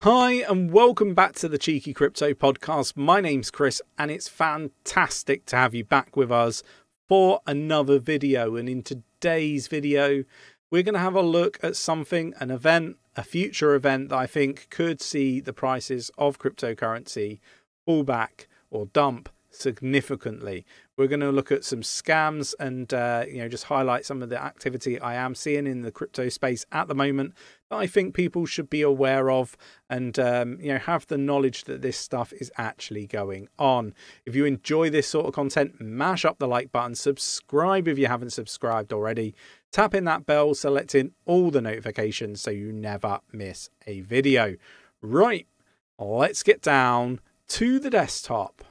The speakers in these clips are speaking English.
Hi and welcome back to the Cheeky Crypto Podcast. My name's Chris and it's fantastic to have you back with us for another video. And in today's video, we're going to have a look at something, an event, a future event that I think could see the prices of cryptocurrency pull back or dump significantly. We're going to look at some scams and just highlight some of the activity I am seeing in the crypto space at the moment that I think people should be aware of and have the knowledge that this stuff is actually going on. If you enjoy this sort of content, mash up the like button, subscribe if you haven't subscribed already, tap in that bell, selecting all the notifications so you never miss a video. Right, let's get down to the desktop.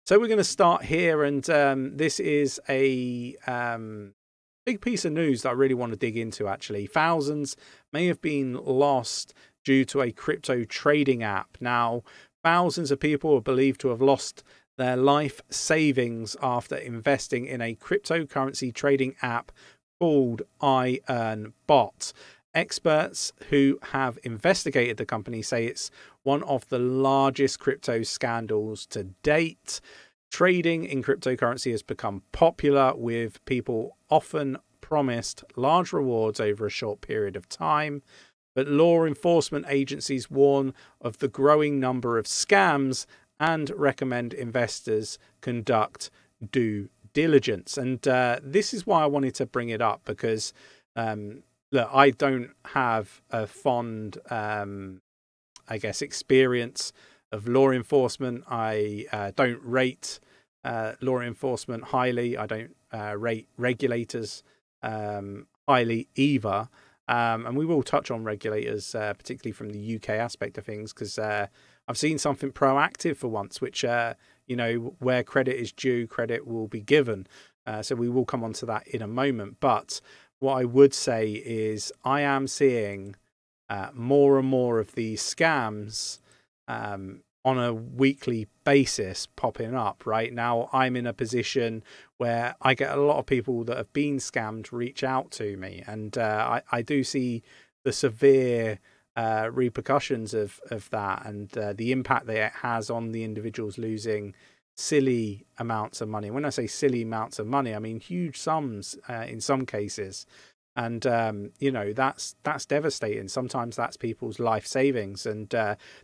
So we're going to start here, and this is a big piece of news that I really want to dig into, actually. Thousands may have been lost due to a crypto trading app. Now, thousands of people are believed to have lost their life savings after investing in a cryptocurrency trading app called 𝗕𝗘𝗪𝗧𝗏. Experts who have investigated the company say it's one of the largest crypto scandals to date. Trading in cryptocurrency has become popular, with people often promised large rewards over a short period of time. But law enforcement agencies warn of the growing number of scams and recommend investors conduct due diligence. And this is why I wanted to bring it up, because look, I don't have a fond, experience of law enforcement. I don't rate law enforcement highly. I don't rate regulators highly either. And we will touch on regulators, particularly from the UK aspect of things, because I've seen something proactive for once, which, where credit is due, credit will be given. So we will come on to that in a moment. But what I would say is I am seeing more and more of these scams on a weekly basis popping up. Right now, I'm in a position where I get a lot of people that have been scammed reach out to me. And I do see the severe repercussions of that, and the impact that it has on the individuals losing silly amounts of money. When I say silly amounts of money, I mean huge sums in some cases. And, that's devastating. Sometimes that's people's life savings. And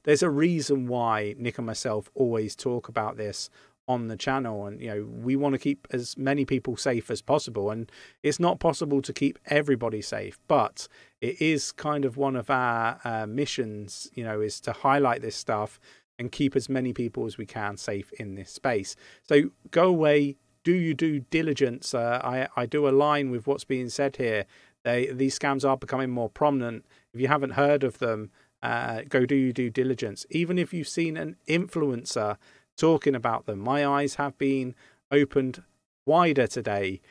there's a reason why Nick and myself always talk about this on the channel. And, we want to keep as many people safe as possible. And it's not possible to keep everybody safe, but it is kind of one of our missions, is to highlight this stuff and keep as many people as we can safe in this space. So go away, do your due diligence. I do align with what's being said here. These scams are becoming more prominent. If you haven't heard of them, go do your due diligence. Even if you've seen an influencer talking about them, my eyes have been opened wider today,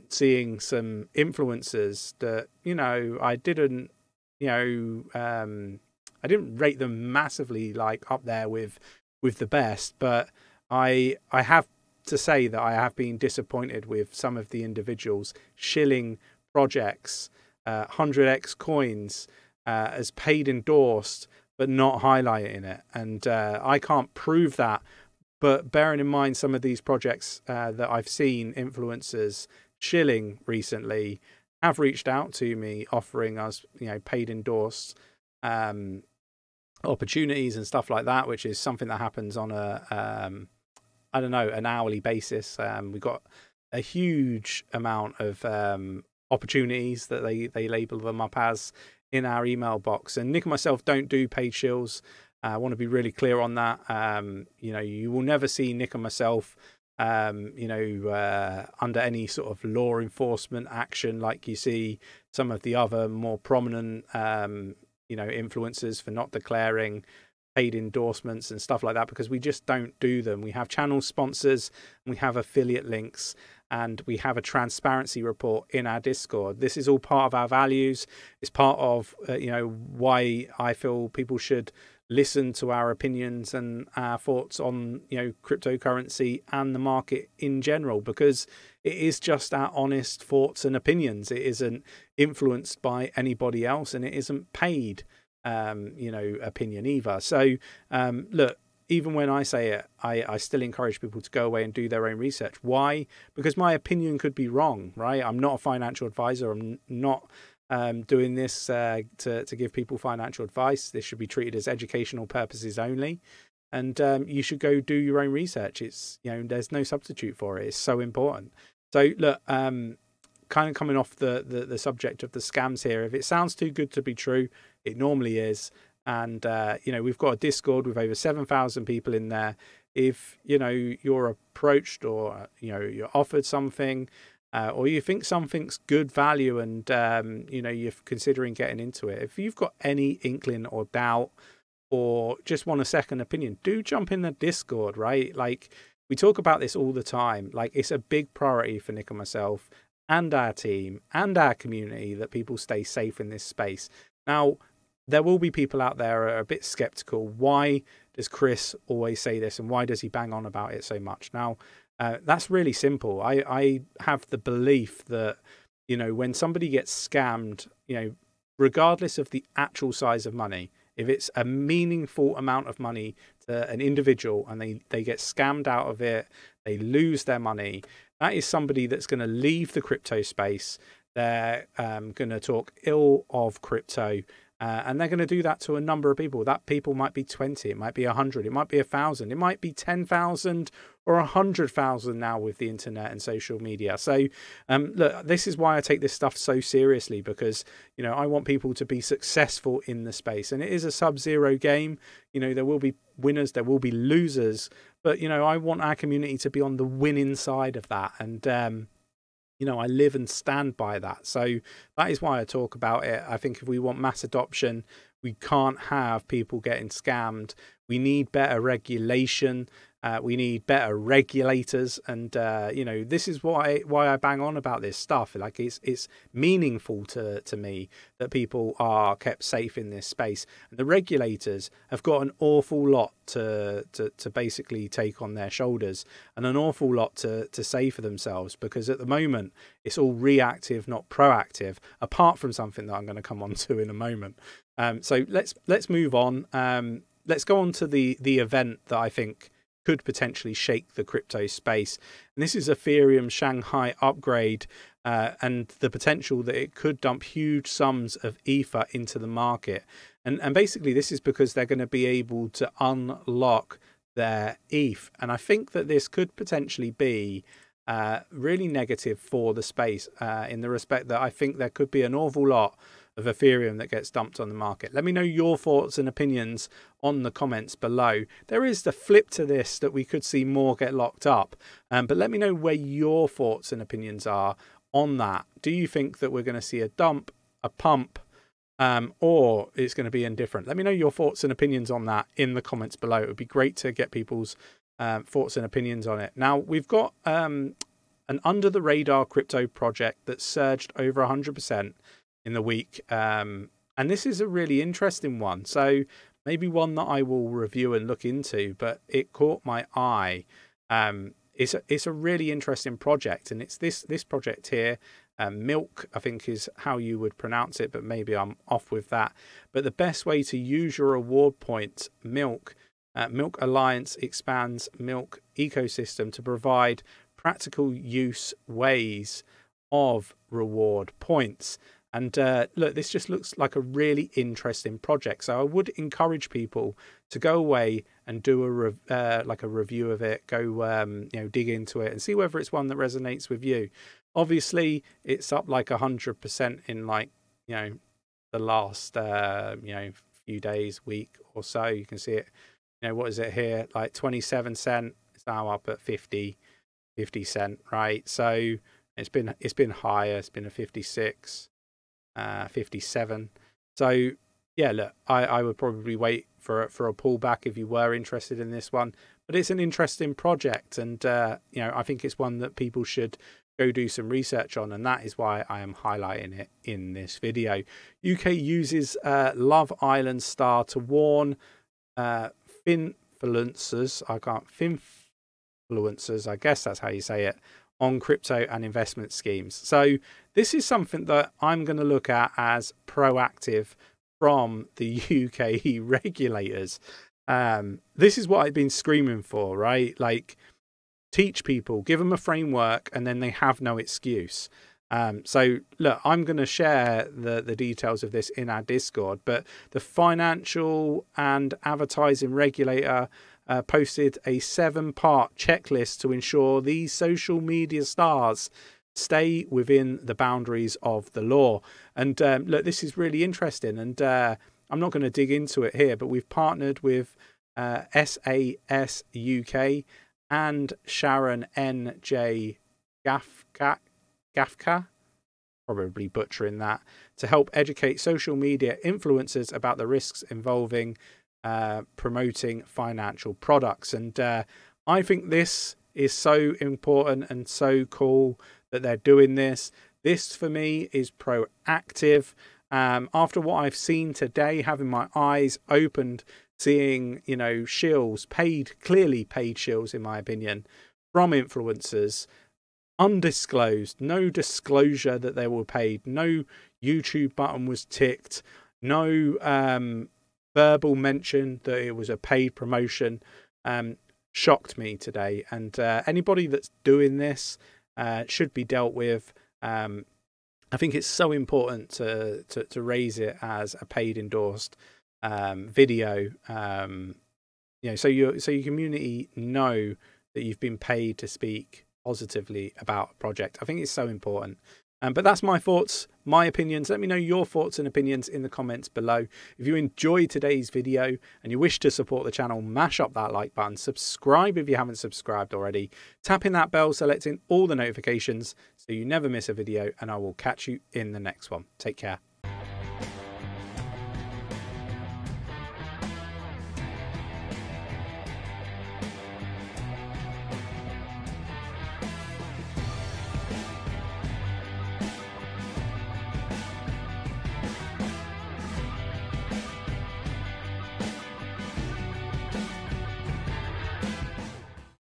seeing some influencers that, I didn't rate them massively like up there with the best, but I have to say that I have been disappointed with some of the individuals shilling projects, 100x coins as paid endorsed, but not highlighting it. And I can't prove that, but bearing in mind some of these projects that I've seen influencers shilling recently have reached out to me offering us, paid endorsed opportunities and stuff like that, which is something that happens on an hourly basis. We've got a huge amount of opportunities that they label them up as in our email box. And Nick and myself don't do paid shills. I want to be really clear on that. You will never see Nick and myself under any sort of law enforcement action like you see some of the other more prominent influencers for not declaring paid endorsements and stuff like that, because we just don't do them. We have channel sponsors, and we have affiliate links, and we have a transparency report in our Discord. This is all part of our values. It's part of why I feel people should listen to our opinions and our thoughts on cryptocurrency and the market in general, because it is just our honest thoughts and opinions. It isn't influenced by anybody else, and it isn't paid. you know, opinion either. So look, even when I say it, I still encourage people to go away and do their own research. Why? Because my opinion could be wrong, right? I'm not a financial advisor. I'm not doing this to give people financial advice. This should be treated as educational purposes only. And you should go do your own research. It's, you know, there's no substitute for it. It's so important. So look, kind of coming off the subject of the scams here, if it sounds too good to be true, it normally is. And, you know, we've got a Discord with over 7,000 people in there. If, you know, you're approached or, you know, you're offered something or you think something's good value and, you know, you're considering getting into it, if you've got any inkling or doubt or just want a second opinion, do jump in the Discord, right? Like, we talk about this all the time. Like, it's a big priority for Nick and myself and our team and our community that people stay safe in this space. Now, there will be people out there who are a bit skeptical. Why does Chris always say this, and why does he bang on about it so much? Now, that's really simple. I have the belief that, you know, when somebody gets scammed, you know, regardless of the actual size of money, if it's a meaningful amount of money to an individual and they get scammed out of it, they lose their money, that is somebody that's going to leave the crypto space. They're going to talk ill of crypto. And they're going to do that to a number of people. That people might be 20, it might be 100, it might be 1,000, it might be 10,000 or 100,000 now with the internet and social media. So look, this is why I take this stuff so seriously, because, you know, I want people to be successful in the space. And it is a sub-zero game. You know, there will be winners, there will be losers, but, you know, I want our community to be on the winning side of that. And you know, I live and stand by that. So that is why I talk about it. I think if we want mass adoption, we can't have people getting scammed. We need better regulation. We need better regulators. And, you know, this is why I bang on about this stuff. Like, it's meaningful to me that people are kept safe in this space. And the regulators have got an awful lot to basically take on their shoulders, and an awful lot to say for themselves, because at the moment it's all reactive, not proactive, apart from something that I'm going to come on to in a moment. So let's move on. Let's go on to the event that I think could potentially shake the crypto space. And this is Ethereum Shanghai upgrade and the potential that it could dump huge sums of ether into the market. And basically this is because they're going to be able to unlock their ETH. And I think that this could potentially be really negative for the space in the respect that I think there could be an awful lot of Ethereum that gets dumped on the market. Let me know your thoughts and opinions on the comments below. There is the flip to this, that we could see more get locked up. But let me know where your thoughts and opinions are on that. Do you think that we're going to see a dump, a pump, or it's going to be indifferent? Let me know your thoughts and opinions on that in the comments below. It would be great to get people's thoughts and opinions on it. Now, we've got an under the radar crypto project that surged over 100% in the week. And this is a really interesting one. So maybe one that I will review and look into, but it caught my eye. It's a really interesting project, and it's this project here. Milk, I think, is how you would pronounce it, but maybe I'm off with that. But the best way to use your reward points, Milk Alliance expands Milk ecosystem to provide practical use ways of reward points. And look, this just looks like a really interesting project. So I would encourage people to go away and do a review of it. Go, you know, dig into it and see whether it's one that resonates with you. Obviously, it's up like 100% in, like, you know, the last you know, few days, week or so. You can see it. You know, what is it here? Like 27 cent. It's now up at 50 cent, right? So it's been higher. It's been a 56. 57. So yeah, look, I would probably wait for a pullback if you were interested in this one, but it's an interesting project, and you know, I think it's one that people should go do some research on, and that is why I am highlighting it in this video. UK uses Love Island star to warn finfluencers, I guess that's how you say it, on crypto and investment schemes. So this is something that I'm going to look at as proactive from the UK regulators. This is what I've been screaming for, right? Like, teach people, give them a framework, and then they have no excuse. So look, I'm going to share the details of this in our Discord, but the financial and advertising regulator posted a 7-part checklist to ensure these social media stars stay within the boundaries of the law. And look, this is really interesting, and I'm not going to dig into it here, but we've partnered with SAS UK and Sharon N.J. 𝗕𝗘𝗪𝗔𝗥𝗘, probably butchering that, to help educate social media influencers about the risks involving promoting financial products. And I think this is so important and so cool that they're doing this. This for me is proactive. After what I've seen today, having my eyes opened, seeing, you know, shills, clearly paid shills in my opinion, from influencers, undisclosed, no disclosure that they were paid, no YouTube button was ticked, no verbal mention that it was a paid promotion, shocked me today. And anybody that's doing this should be dealt with. I think it's so important to raise it as a paid endorsed video, you know, so your community know that you've been paid to speak positively about a project. I think it's so important. But that's my thoughts, my opinions. Let me know your thoughts and opinions in the comments below. If you enjoyed today's video and you wish to support the channel, mash up that like button, subscribe if you haven't subscribed already, tap in that bell, selecting all the notifications so you never miss a video, and I will catch you in the next one. Take care.